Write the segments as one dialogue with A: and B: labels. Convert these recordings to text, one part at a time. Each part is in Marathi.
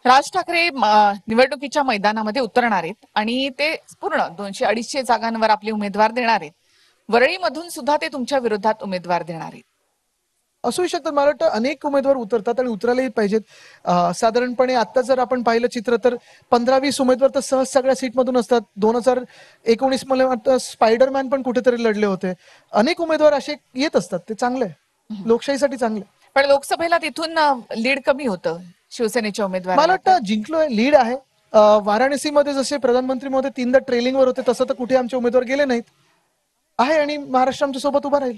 A: राज ठाकरे निवडणुकीच्या मैदानामध्ये उतरणार आहेत आणि ते पूर्ण 200-250 जागांवर आपले उमेदवार देणार आहेत. वरळीमधून सुद्धा ते तुमच्या विरोधात उमेदवार देणार आहेत.
B: असू शकतात. मला वाटतं अनेक उमेदवार उतरतात आणि उतरायलाही पाहिजेत. साधारणपणे आता जर आपण पाहिलं चित्र तर 15-20 उमेदवार तर सहज सगळ्या सीटमधून असतात. 2019 मध्ये वाटतं स्पायडरमॅन पण कुठेतरी लढले होते. अनेक उमेदवार असे येत असतात. ते चांगले आहे, लोकशाहीसाठी चांगले.
A: पण लोकसभेला तिथून लीड कमी होतं शिवसेनेच्या
B: मला
A: उमेदवाराला.
B: वाटतं जिंकलोय, लीड आहे. वाराणसीमध्ये जसे प्रधानमंत्री मध्ये 3दा ट्रेलिंगवर होते तसं तर कुठे आमचे उमेदवार गेले नाहीत आहे आणि महाराष्ट्र आमच्या सोबत उभा राहील.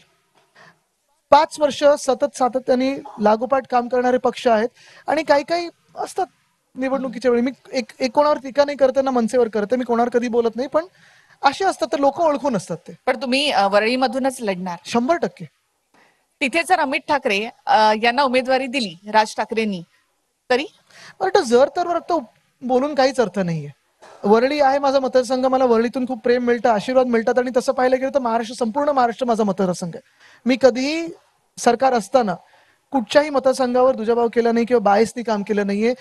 B: 5 वर्ष सतत सातत्याने लागोपाठ काम करणारे पक्ष आहेत आणि काही काही असतात निवडणुकीच्या वेळी. मी एक कोणावर टीका नाही करते ना मनसेवर करते, मी कोणावर कधी बोलत नाही, पण असे असतात तर लोक ओळखून असतात ते.
A: पण तुम्ही वरळीमधूनच लढणार.
B: 100%.
A: तिथे जर अमित ठाकरे यांना उमेदवारी दिली राज ठाकरेंनी तरी
B: बरं जर तर वाटतं बोलून काहीच अर्थ नाहीये. वरळी आहे माझा मतदारसंघ, मला वरळीतून खूप प्रेम मिळतं, आशीर्वाद मिळतात आणि तसं पाहायला गेलं तर महाराष्ट्र, संपूर्ण महाराष्ट्र माझा मतदारसंघ आहे. मी कधीही सरकार असताना कुठच्याही मतदारसंघावर दुजाभाव केला नाही किंवा बायसनी काम केलं नाहीये.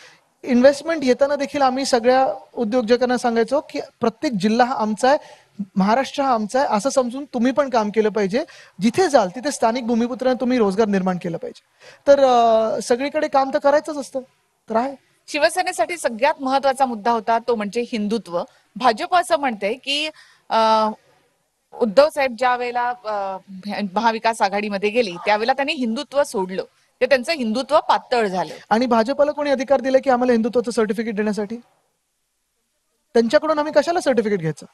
B: इन्व्हेस्टमेंट येताना देखील आम्ही सगळ्या उद्योजकांना सांगायचो की प्रत्येक जिल्हा हा आमचा आहे, महाराष्ट्र हा आमचा आहे, असं समजून तुम्ही पण काम केलं पाहिजे. जिथे जाल तिथे स्थानिक भूमिपुत्रांना तुम्ही रोजगार निर्माण केलं पाहिजे. तर सगळीकडे काम तर करायचंच असतं. तर आहे.
A: शिवसेनेसाठी सगळ्यात महत्वाचा मुद्दा होता तो म्हणजे हिंदुत्व. भाजप असं म्हणते की उद्धव साहेब ज्या वेळेला महाविकास आघाडीमध्ये गेली त्यावेळेला त्यांनी हिंदुत्व सोडलं, ते त्यांचं हिंदुत्व पातळ झालं.
B: आणि भाजपला कोणी अधिकार दिले की आम्हाला हिंदुत्वाचं सर्टिफिकेट देण्यासाठी? त्यांच्याकडून आम्ही कशाला सर्टिफिकेट घ्यायचं?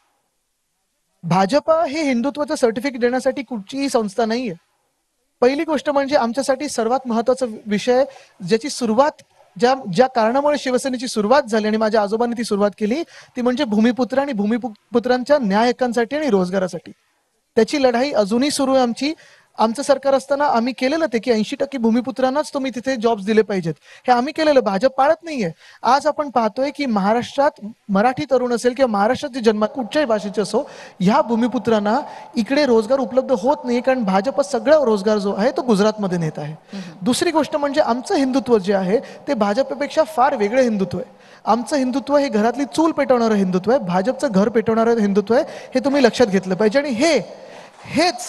B: भाजप हे हिंदुत्वाचं सर्टिफिकेट देण्यासाठी कुठचीही संस्था नाहीये. पहिली गोष्ट म्हणजे आमच्यासाठी सर्वात महत्वाचा विषय, ज्याची सुरुवात ज्या कारणामुळे शिवसेनेची सुरुवात झाली आणि माझ्या आजोबांनी ती सुरुवात केली, ती म्हणजे भूमिपुत्र आणि भूमिपुत्रांच्या न्याय हक्कांसाठी आणि रोजगारासाठी. त्याची लढाई अजूनही सुरू आहे आमची. आमचं सरकार असताना आम्ही केलेलं ते की 80% भूमिपुत्रांनाच तुम्ही तिथे जॉब्स दिले पाहिजेत, हे आम्ही केलेलं. भाजप पाळत नाहीये. आज आपण पाहतोय की महाराष्ट्रात मराठी तरुण असेल किंवा महाराष्ट्रात जन्म कुठच्याही भाषेचे असो, ह्या भूमिपुत्रांना इकडे रोजगार उपलब्ध होत नाही, कारण भाजप सगळा रोजगार जो आहे तो गुजरातमध्ये नेत आहे. दुसरी गोष्ट म्हणजे आमचं हिंदुत्व जे आहे ते भाजपपेक्षा फार वेगळं हिंदुत्व आहे. आमचं हिंदुत्व हे घरातली चूल पेटवणारं हिंदुत्व आहे, भाजपचं घर पेटवणारं हिंदुत्व आहे. हे तुम्ही लक्षात घेतलं पाहिजे. आणि हेच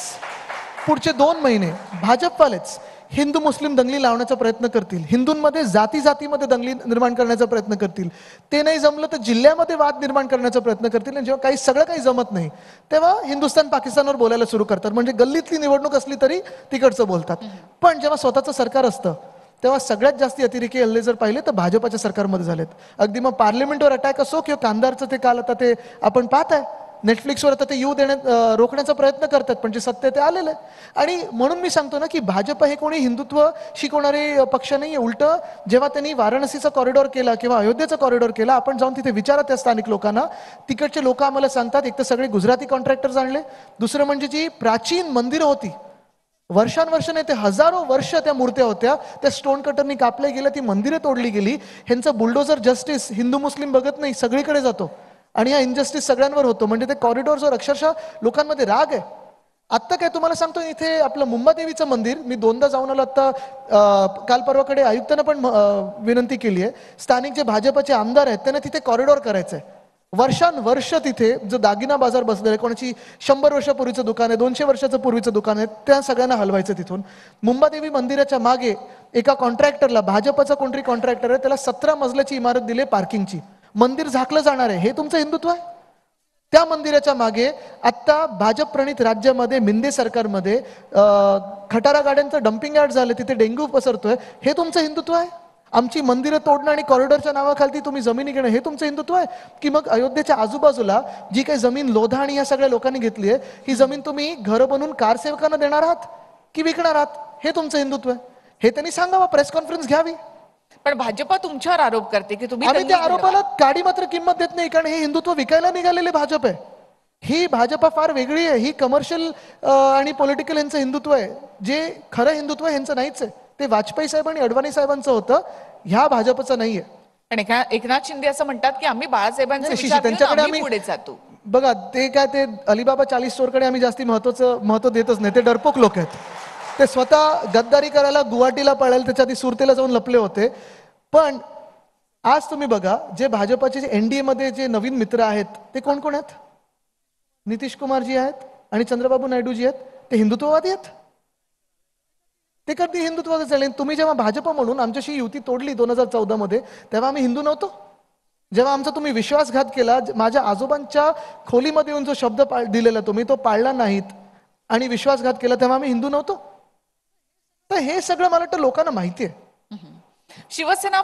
B: पुढचे 2 महिने भाजपवालेच हिंदू मुस्लिम दंगली लावण्याचा प्रयत्न करतील, हिंदूंमध्ये जातीमध्ये दंगली निर्माण करण्याचा प्रयत्न करतील. ते नाही जमलं तर जिल्ह्यामध्ये वाद निर्माण करण्याचा प्रयत्न करतील. आणि जेव्हा सगळं काही जमत नाही तेव्हा हिंदुस्थान पाकिस्तानवर बोलायला सुरू करतात. म्हणजे गल्लीतली निवडणूक असली तरी तिकडचं बोलतात. पण जेव्हा स्वतःचं सरकार असतं तेव्हा सगळ्यात जास्त अतिरेकी हल्ले जर पाहिले तर भाजपाच्या सरकारमध्ये झालेत. अगदी मग पार्लमेंटवर अटॅक असो किंवा कामदारचं ते काल आता ते आपण पाहत आहे नेटफ्लिक्सवर, आता ते येऊ रोखण्याचा प्रयत्न करतात, पण जे सत्य ते आलेलं आहे. आणि म्हणून मी सांगतो ना की भाजप हे कोणी हिंदुत्व शिकवणारे पक्ष नाही. उलट जेव्हा त्यांनी वाराणसीचा कॉरिडॉर केला किंवा अयोध्येचा कॉरिडॉर केला, आपण जाऊन तिथे विचारा त्या स्थानिक लोकांना, तिकडचे लोक आम्हाला सांगतात एक तर सगळे गुजराती कॉन्ट्रॅक्टर्स आणले, दुसरं म्हणजे जी प्राचीन मंदिरं होती, वर्षानुवर्ष नाही ते हजारो वर्ष त्या मूर्त्या होत्या, त्या स्टोन कटरनी कापल्या गेल्या, ती मंदिरं तोडली गेली. ह्यांचा बुलडोजर जस्टिस हिंदू मुस्लिम बघत नाही, सगळीकडे जातो आणि हा इनजस्टिस सगळ्यांवर होतो. म्हणजे ते कॉरिडॉरवर अक्षरशः लोकांमध्ये राग आहे. आत्ता काय तुम्हाला सांगतो, इथे आपलं मुंबादेवीचं मंदिर मी 2दा जाऊन आलो. आता काल परवाकडे आयुक्तांना पण विनंती केली आहे, स्थानिक जे भाजपचे आमदार आहेत त्यांना तिथे कॉरिडॉर करायचं आहे. वर्षानुवर्ष तिथे जो दागिना बाजार बसलेला आहे, कोणाची 100 वर्षापूर्वीचं दुकान आहे, 200 वर्षाचं पूर्वीचं दुकान आहे, त्या सगळ्यांना हलवायचं तिथून. मुंबादेवी मंदिराच्या मागे एका कॉन्ट्रॅक्टरला, भाजपचा कोणतरी कॉन्ट्रॅक्टर आहे, त्याला 17 मजल्याची इमारत दिली पार्किंगची. मंदिर झाकलं जाणार आहे. हे तुमचं हिंदुत्व आहे? त्या मंदिराच्या मागे आता भाजप प्रणित राज्यामध्ये मिंदे सरकारमध्ये खटारा गाड्यांचं डम्पिंग यार्ड झालं, तिथे डेंग्यू पसरतोय. हे तुमचं हिंदुत्व आहे? आमची मंदिरं तोडणं आणि कॉरिडॉरच्या नावाखाली तुम्ही जमिनी घेणं, हे तुमचं हिंदुत्व आहे? की मग अयोध्येच्या आजूबाजूला जी काही जमीन लोधा आणि या सगळ्या लोकांनी घेतली आहे, ही जमीन तुम्ही घरं बनवून कारसेवकांना देणार आहात की विकणार आहात? हे तुमचं हिंदुत्व आहे? हे त्यांनी सांगावं, प्रेस कॉन्फरन्स घ्यावी.
A: पण भाजप तुमच्यावर आरोप करते की तुम्ही
B: आणि त्या आरोपाला काडी मात्र किंमत देत नाही, कारण हे हिंदुत्व विकायला निघालेले भाजप आहे. ही भाजप फार वेगळी आहे. ही कमर्शियल आणि पॉलिटिकल यांचं हिंदुत्व आहे. जे खरं हिंदुत्व यांचं नाहीच आहे. ते वाजपेयी साहेब आणि अडवाणी साहेबांचं होतं, ह्या भाजपचं नाहीये.
A: आणि एकनाथ शिंदे असं म्हणतात की आम्ही बाळासाहेबांचे विचार
B: त्यांच्याकडे
A: आम्ही पुढे जातो.
B: बघा, ते काय ते अलिबाबा 40 स्टोअरकडे आम्ही जास्ती महत्व देतच नाही. ते डरपोक लोक आहेत. ते स्वतः गद्दारी करायला गुवाहाटीला पळायला, त्याच्या आधी सुरतेला जाऊन लपले होते. पण आज तुम्ही बघा, जे भाजपाचे जे एनडीए मध्ये जे नवीन मित्र आहेत ते कोण कोण आहेत? नितीश कुमारजी आहेत आणि चंद्रबाबू नायडूजी आहेत. ते हिंदुत्ववादी आहेत. ते कधी हिंदुत्वाचं चालेल. तुम्ही जेव्हा भाजप म्हणून आमच्याशी युती तोडली 2014 मध्ये, तेव्हा आम्ही हिंदू नव्हतो. जेव्हा आमचा तुम्ही विश्वासघात केला, माझ्या आजोबांच्या खोलीमध्ये येऊन जो शब्द दिलेला तुम्ही तो पाळला नाहीत आणि विश्वासघात केला, तेव्हा आम्ही हिंदू नव्हतो. तर हे सगळं मला वाटतं लोकांना माहिती आहे.
A: शिवसेना